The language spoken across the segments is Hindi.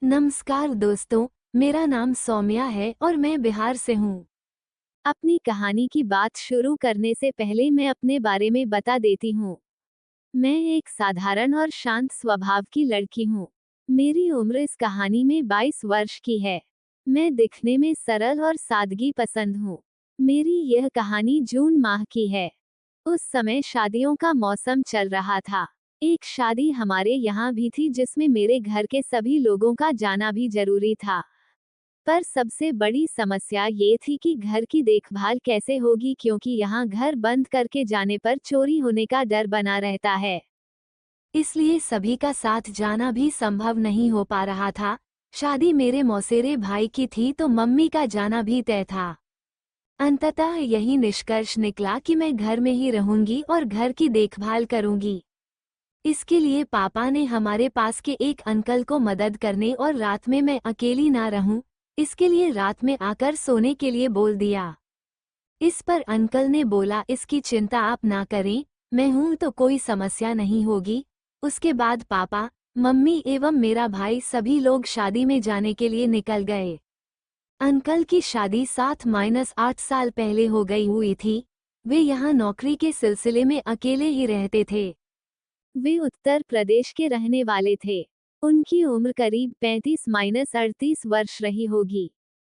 नमस्कार दोस्तों, मेरा नाम सौम्या है और मैं बिहार से हूँ। अपनी कहानी की बात शुरू करने से पहले मैं अपने बारे में बता देती हूँ। मैं एक साधारण और शांत स्वभाव की लड़की हूँ। मेरी उम्र इस कहानी में 22 वर्ष की है। मैं दिखने में सरल और सादगी पसंद हूँ। मेरी यह कहानी जून माह की है। उस समय शादियों का मौसम चल रहा था। एक शादी हमारे यहाँ भी थी जिसमें मेरे घर के सभी लोगों का जाना भी जरूरी था। पर सबसे बड़ी समस्या ये थी कि घर की देखभाल कैसे होगी, क्योंकि यहाँ घर बंद करके जाने पर चोरी होने का डर बना रहता है। इसलिए सभी का साथ जाना भी संभव नहीं हो पा रहा था। शादी मेरे मौसेरे भाई की थी तो मम्मी का जाना भी तय था। अंततः यही निष्कर्ष निकला कि मैं घर में ही रहूंगी और घर की देखभाल करूंगी। इसके लिए पापा ने हमारे पास के एक अंकल को मदद करने और रात में मैं अकेली ना रहूं, इसके लिए रात में आकर सोने के लिए बोल दिया। इस पर अंकल ने बोला, इसकी चिंता आप ना करें, मैं हूं तो कोई समस्या नहीं होगी। उसके बाद पापा, मम्मी एवं मेरा भाई सभी लोग शादी में जाने के लिए निकल गए। अंकल की शादी 7-8 साल पहले हो गई हुई थी। वे यहाँ नौकरी के सिलसिले में अकेले ही रहते थे। वे उत्तर प्रदेश के रहने वाले थे। उनकी उम्र करीब 35-38 वर्ष रही होगी।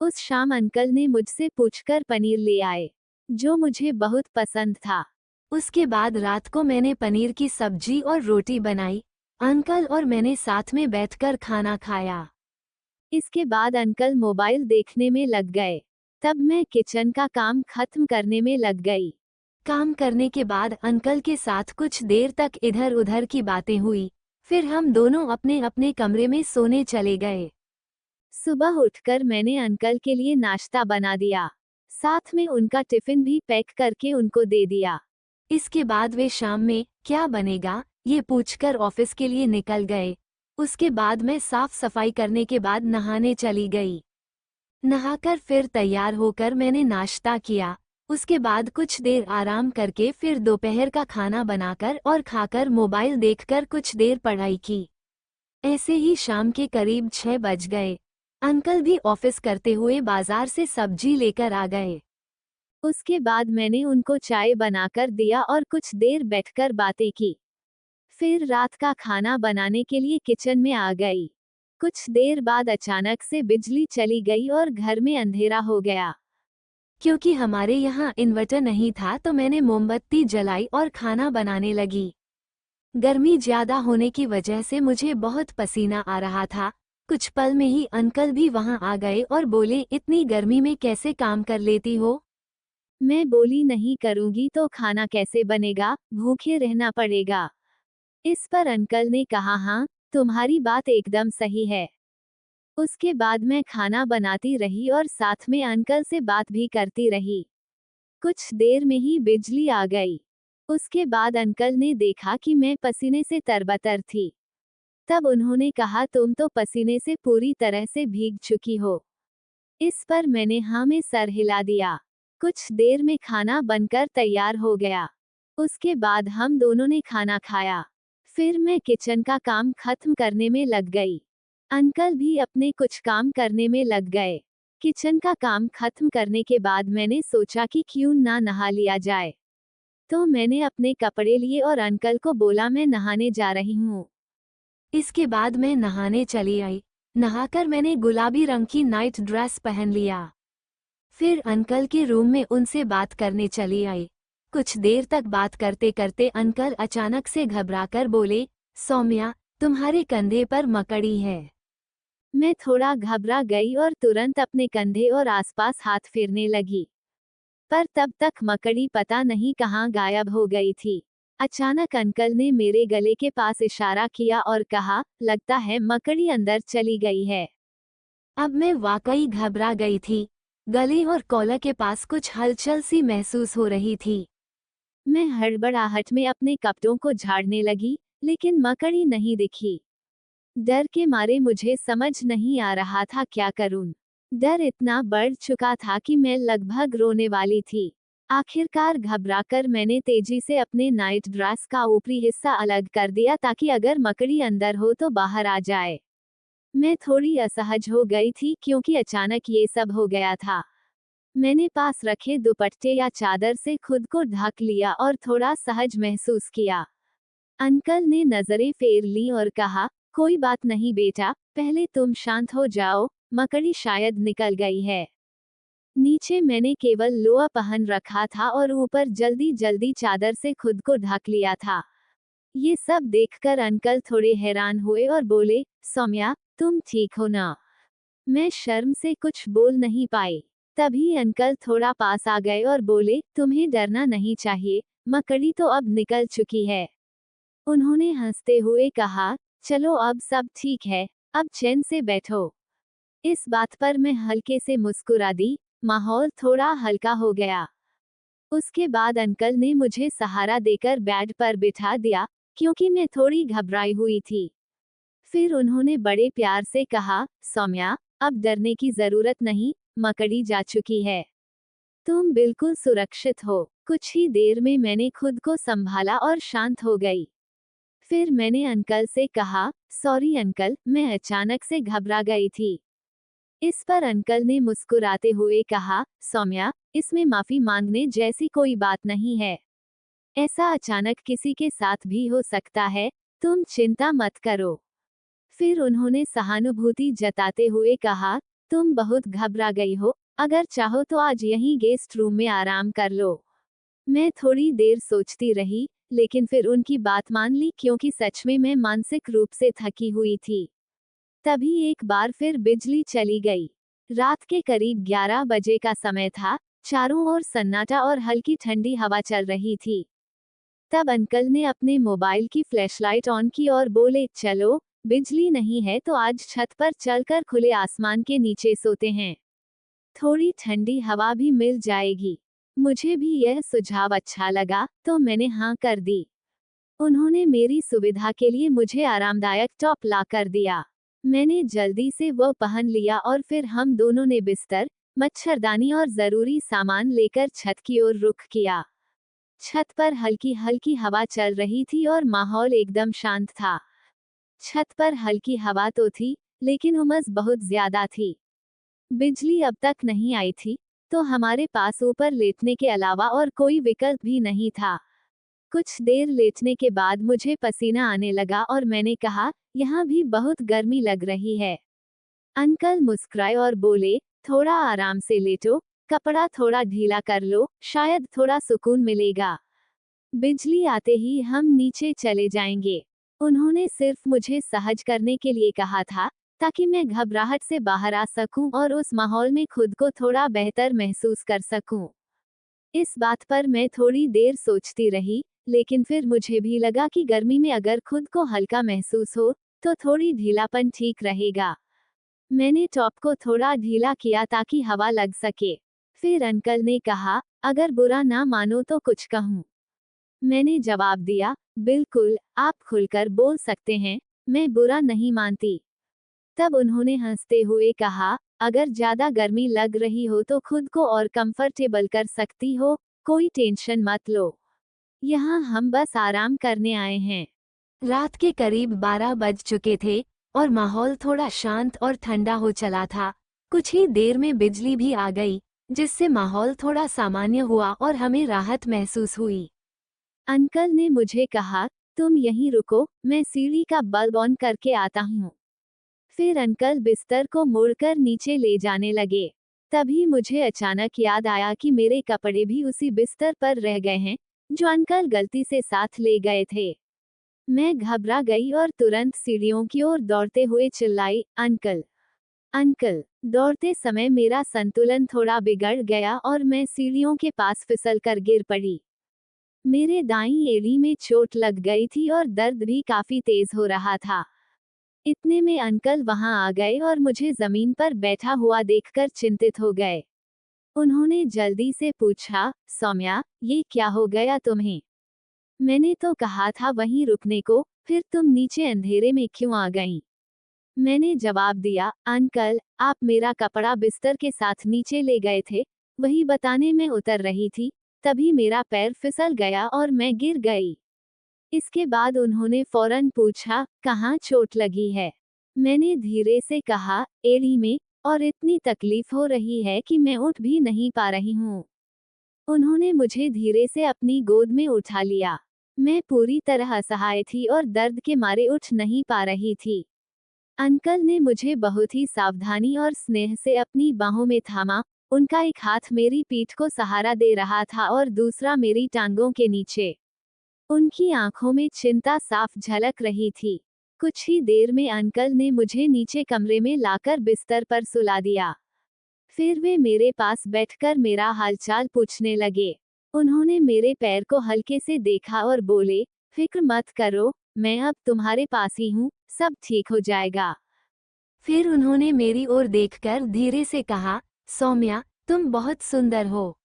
उस शाम अंकल ने मुझसे पूछकर पनीर ले आए, जो मुझे बहुत पसंद था। उसके बाद रात को मैंने पनीर की सब्जी और रोटी बनाई। अंकल और मैंने साथ में बैठकर खाना खाया। इसके बाद अंकल मोबाइल देखने में लग गए। तब मैं किचन का काम खत्म करने में लग गई। काम करने के बाद अंकल के साथ कुछ देर तक इधर उधर की बातें हुई। फिर हम दोनों अपने अपने कमरे में सोने चले गए। सुबह उठकर मैंने अंकल के लिए नाश्ता बना दिया। साथ में उनका टिफिन भी पैक करके उनको दे दिया। इसके बाद वे शाम में क्या बनेगा ये पूछकर ऑफिस के लिए निकल गए। उसके बाद मैं साफ सफाई करने के बाद नहाने चली गई। नहाकर फिर तैयार होकर मैंने नाश्ता किया। उसके बाद कुछ देर आराम करके फिर दोपहर का खाना बनाकर और खाकर मोबाइल देखकर कुछ देर पढ़ाई की। ऐसे ही शाम के करीब 6 बज गए। अंकल भी ऑफिस करते हुए बाजार से सब्जी लेकर आ गए। उसके बाद मैंने उनको चाय बनाकर दिया और कुछ देर बैठकर बातें की। फिर रात का खाना बनाने के लिए किचन में आ गई। कुछ देर बाद अचानक से बिजली चली गई और घर में अंधेरा हो गया। क्योंकि हमारे यहाँ इन्वर्टर नहीं था तो मैंने मोमबत्ती जलाई और खाना बनाने लगी। गर्मी ज्यादा होने की वजह से मुझे बहुत पसीना आ रहा था। कुछ पल में ही अंकल भी वहां आ गए और बोले, इतनी गर्मी में कैसे काम कर लेती हो? मैं बोली, नहीं करूंगी तो खाना कैसे बनेगा, भूखे रहना पड़ेगा। इस पर अंकल ने कहा, हाँ, तुम्हारी बात एकदम सही है। उसके बाद मैं खाना बनाती रही और साथ में अंकल से बात भी करती रही। कुछ देर में ही बिजली आ गई। उसके बाद अंकल ने देखा कि मैं पसीने से तरबतर थी। तब उन्होंने कहा, तुम तो पसीने से पूरी तरह से भीग चुकी हो। इस पर मैंने हाँ में सर हिला दिया। कुछ देर में खाना बनकर तैयार हो गया। उसके बाद हम दोनों ने खाना खाया। फिर मैं किचन का काम खत्म करने में लग गई। अंकल भी अपने कुछ काम करने में लग गए। किचन का काम खत्म करने के बाद मैंने सोचा कि क्यों ना नहा लिया जाए। तो मैंने अपने कपड़े लिए और अंकल को बोला, मैं नहाने जा रही हूँ। इसके बाद मैं नहाने चली आई। नहाकर मैंने गुलाबी रंग की नाइट ड्रेस पहन लिया। फिर अंकल के रूम में उनसे बात करने चली आई। कुछ देर तक बात करते करते अंकल अचानक से घबराकर बोले, सौम्या, तुम्हारे कंधे पर मकड़ी है। मैं थोड़ा घबरा गई और तुरंत अपने कंधे और आसपास हाथ फेरने लगी। पर तब तक मकड़ी पता नहीं कहाँ गायब हो गई थी। अचानक अंकल ने मेरे गले के पास इशारा किया और कहा, लगता है मकड़ी अंदर चली गई है। अब मैं वाकई घबरा गई थी। गले और कॉलर के पास कुछ हलचल सी महसूस हो रही थी। मैं हड़बड़ाहट में अपने कपड़ों को झाड़ने लगी, लेकिन मकड़ी नहीं दिखी। डर के मारे मुझे समझ नहीं आ रहा था क्या करूं। डर इतना बढ़ चुका था कि मैं लगभग रोने वाली थी। आखिरकार घबराकर मैंने तेजी से अपने नाइट ड्रेस का ऊपरी हिस्सा अलग कर दिया ताकि अगर मकड़ी अंदर हो तो बाहर आ जाए। मैं थोड़ी असहज हो गई थी क्योंकि अचानक ये सब हो गया था। मैंने पास रखे दुपट्टे या चादर से खुद को ढक लिया और थोड़ा सहज महसूस किया। अंकल ने नजरें फेर ली और कहा, कोई बात नहीं बेटा, पहले तुम शांत हो जाओ, मकड़ी शायद निकल गई है। नीचे मैंने केवल लोअर पहन रखा था और ऊपर जल्दी जल्दी चादर से खुद को ढक लिया था। ये सब देखकर अंकल थोड़े हैरान हुए और बोले, सौम्या, तुम ठीक हो ना? मैं शर्म से कुछ बोल नहीं पाई। तभी अंकल थोड़ा पास आ गए और बोले, तुम्हें डरना नहीं चाहिए, मकड़ी तो अब निकल चुकी है। उन्होंने हंसते हुए कहा, चलो अब सब ठीक है, अब चैन से बैठो। इस बात पर मैं हल्के से मुस्कुरा दी, माहौल थोड़ा हल्का हो गया। उसके बाद अंकल ने मुझे सहारा देकर बेड पर बिठा दिया, क्योंकि मैं थोड़ी घबराई हुई थी। फिर उन्होंने बड़े प्यार से कहा, सौम्या, अब डरने की जरूरत नहीं, मकड़ी जा चुकी है। तुम बिल्कुल सुरक्षित हो। कुछ ही देर में मैंने खुद को संभाला और शांत हो गई। फिर मैंने अंकल से कहा, सॉरी अंकल, मैं अचानक से घबरा गई थी। इस पर अंकल ने मुस्कुराते हुए कहा, सौम्या, इसमें माफी मांगने जैसी कोई बात नहीं है। ऐसा अचानक किसी के साथ भी हो सकता है, तुम चिंता मत करो। फिर उन्होंने सहानुभूति जताते हुए कहा, तुम बहुत घबरा गई हो, अगर चाहो तो आज यहीं गेस्ट रूम में आराम कर लो। मैं थोड़ी देर सोचती रही, लेकिन फिर उनकी बात मान ली क्योंकि सच में मैं मानसिक रूप से थकी हुई थी। तभी एक बार फिर बिजली चली गई। रात के करीब 11 बजे का समय था, चारों ओर सन्नाटा और हल्की ठंडी हवा चल रही थी। तब अंकल ने अपने मोबाइल की फ्लैशलाइट ऑन की और बोले, चलो, बिजली नहीं है तो आज छत पर चलकर खुले आसमान के नीचे सोते हैं। थोड़ी ठंडी हवा भी मिल जाएगी। मुझे भी यह सुझाव अच्छा लगा, तो मैंने हाँ कर दी। उन्होंने मेरी सुविधा के लिए मुझे आरामदायक टॉप ला कर दिया। मैंने जल्दी से वह पहन लिया और फिर हम दोनों ने बिस्तर, मच्छरदानी और जरूरी सामान लेकर छत की ओर रुख किया। छत पर हल्की हल्की हवा चल रही थी और माहौल एकदम शांत था। छत पर हल्की हवा तो थी, लेकिन उमस बहुत ज्यादा थी। बिजली अब तक नहीं आई थी, तो हमारे पास ऊपर लेटने के अलावा और कोई विकल्प भी नहीं था। कुछ देर लेटने के बाद मुझे पसीना आने लगा और मैंने कहा, यहाँ भी बहुत गर्मी लग रही है। अंकल मुस्कुराए और बोले, थोड़ा आराम से लेटो, कपड़ा थोड़ा ढीला कर लो, शायद थोड़ा सुकून मिलेगा। बिजली आते ही हम नीचे चले जाएंगे। उन्होंने सिर्फ मुझे सहज करने के लिए कहा था, ताकि मैं घबराहट से बाहर आ सकूं और उस माहौल में खुद को थोड़ा बेहतर महसूस कर सकूं। इस बात पर मैं थोड़ी देर सोचती रही, लेकिन फिर मुझे भी लगा कि गर्मी में अगर खुद को हल्का महसूस हो, तो थोड़ी ढीलापन ठीक रहेगा। मैंने टॉप को थोड़ा ढीला किया ताकि हवा लग सके। फिर अंकल ने कहा, अगर बुरा ना मानो तो कुछ कहूँ। मैंने जवाब दिया, बिल्कुल, आप खुलकर बोल सकते हैं, मैं बुरा नहीं मानती। तब उन्होंने हंसते हुए कहा, अगर ज्यादा गर्मी लग रही हो तो खुद को और कंफर्टेबल कर सकती हो, कोई टेंशन मत लो। यहाँ हम बस आराम करने आए हैं। रात के करीब 12 बज चुके थे और माहौल थोड़ा शांत और ठंडा हो चला था। कुछ ही देर में बिजली भी आ गई, जिससे माहौल थोड़ा सामान्य हुआ और हमें राहत महसूस हुई। अंकल ने मुझे कहा, तुम यहीं रुको, मैं सीढ़ी का बल्ब ऑन करके आता हूँ। फिर अंकल बिस्तर को मोड़कर नीचे ले जाने लगे। तभी मुझे अचानक याद आया कि मेरे कपड़े भी उसी बिस्तर पर रह गए हैं, जो अंकल गलती से साथ ले गए थे। मैं घबरा गई और तुरंत सीढ़ियों की ओर दौड़ते हुए चिल्लाई, अंकल, अंकल। दौड़ते समय मेरा संतुलन थोड़ा बिगड़ गया और मैं सीढ़ियों के पास फिसल कर गिर पड़ी। मेरे दाईं एड़ी में चोट लग गई थी और दर्द भी काफी तेज हो रहा था। इतने में अंकल वहां आ गए और मुझे जमीन पर बैठा हुआ देखकर चिंतित हो गए। उन्होंने जल्दी से पूछा, सौम्या, ये क्या हो गया तुम्हें? मैंने तो कहा था वहीं रुकने को, फिर तुम नीचे अंधेरे में क्यों आ गईं? मैंने जवाब दिया, अंकल, आप मेरा कपड़ा बिस्तर के साथ नीचे ले गए थे, वही बताने में उतर रही थी, तभी मेरा पैर फिसल गया और मैं गिर गई। इसके बाद उन्होंने फौरन पूछा, कहाँ चोट लगी है? मैंने धीरे से कहा, एड़ी में, और इतनी तकलीफ हो रही है कि मैं उठ भी नहीं पा रही हूँ। उन्होंने मुझे धीरे से अपनी गोद में उठा लिया। मैं पूरी तरह असहाय थी और दर्द के मारे उठ नहीं पा रही थी। अंकल ने मुझे बहुत ही सावधानी और स्नेह से अपनी बाहों में थामा। उनका एक हाथ मेरी पीठ को सहारा दे रहा था और दूसरा मेरी टांगों के नीचे। उनकी आंखों में चिंता साफ झलक रही थी। कुछ ही देर में अंकल ने मुझे नीचे कमरे में लाकर बिस्तर पर सुला दिया। फिर वे मेरे पास बैठकर मेरा हालचाल पूछने लगे। उन्होंने मेरे पैर को हल्के से देखा और बोले, फिक्र मत करो, मैं अब तुम्हारे पास ही हूँ, सब ठीक हो जाएगा। फिर उन्होंने मेरी ओर देखकर धीरे से कहा, सौम्या, तुम बहुत सुंदर हो।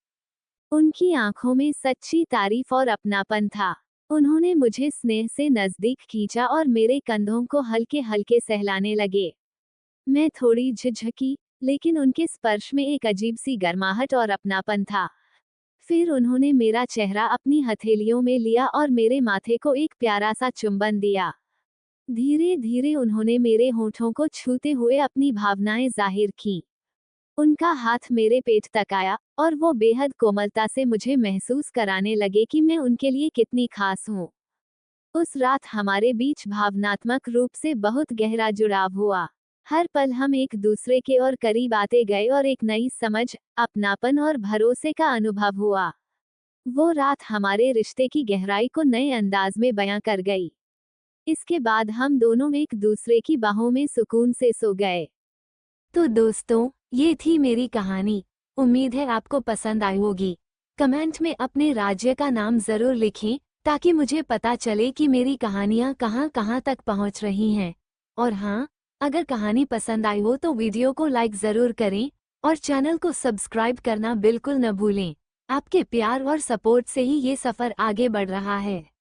उनकी आंखों में सच्ची तारीफ और अपनापन था। उन्होंने मुझे स्नेह से नजदीक खींचा और मेरे कंधों को हल्के हल्के सहलाने लगे। मैं थोड़ी झिझकी, लेकिन उनके स्पर्श में एक अजीब सी गर्माहट और अपनापन था। फिर उन्होंने मेरा चेहरा अपनी हथेलियों में लिया और मेरे माथे को एक प्यारा सा चुंबन दिया। धीरे धीरे उन्होंने मेरे होठों को छूते हुए अपनी भावनाएं जाहिर की। उनका हाथ मेरे पेट तक आया और वो बेहद कोमलता से मुझे महसूस कराने लगे कि मैं उनके लिए कितनी खास हूँ। उस रात हमारे बीच भावनात्मक रूप से बहुत गहरा जुड़ाव हुआ। हर पल हम एक दूसरे के और करीब आते गए और एक नई समझ, अपनापन और भरोसे का अनुभव हुआ। वो रात हमारे रिश्ते की गहराई को नए अंदाज में बयां कर गई। इसके बाद हम दोनों एक दूसरे की बाहों में सुकून से सो गए। तो दोस्तों, ये थी मेरी कहानी। उम्मीद है आपको पसंद आई होगी। कमेंट में अपने राज्य का नाम जरूर लिखें, ताकि मुझे पता चले कि मेरी कहानियाँ कहाँ कहाँ तक पहुँच रही हैं। और हाँ, अगर कहानी पसंद आई हो तो वीडियो को लाइक जरूर करें और चैनल को सब्सक्राइब करना बिल्कुल न भूलें। आपके प्यार और सपोर्ट से ही ये सफ़र आगे बढ़ रहा है।